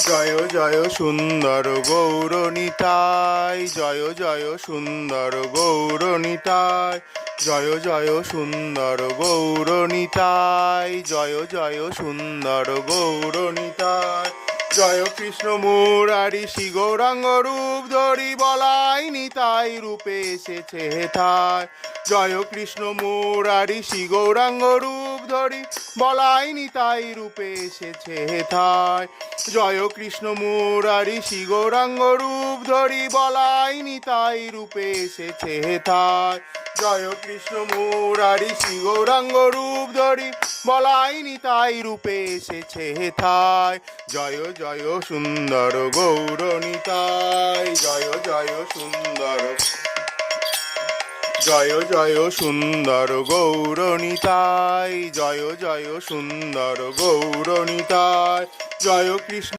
জয় জয় সুন্দর গৌরনিতাই, জয় জয় সুন্দর গৌরনিতাই, জয় জয় সুন্দর গৌরনিতাই, জয় জয় সুন্দর গৌরনিতাই। জয় কৃষ্ণ মুরারি শ্রী গৌরাঙ্গ রূপ ধরি বলাই নিতাই রূপে এসেছে হেথায়। জয় কৃষ্ণ মুরারি শ্রী গৌরাঙ্গ রূপ ধরি বলাই নিতাই রূপে এসেছে হেথায়। জয় কৃষ্ণ মুরারি শ্রী গৌরাঙ্গ রূপ ধরি বলাই নিতাই রূপে এসেছে হেথায়। জয় কৃষ্ণ মুরারি শ্রী গৌরাঙ্গ রূপ ধরি বলাই নিতাই রূপে এসেছে হেথায়। জয় জয় সুন্দর গৌরনিতাই, জয় জয় সুন্দর, জয় জয় সুন্দর গৌরনিতাই, জয় জয় সুন্দর গৌরনিতাই। জয় কৃষ্ণ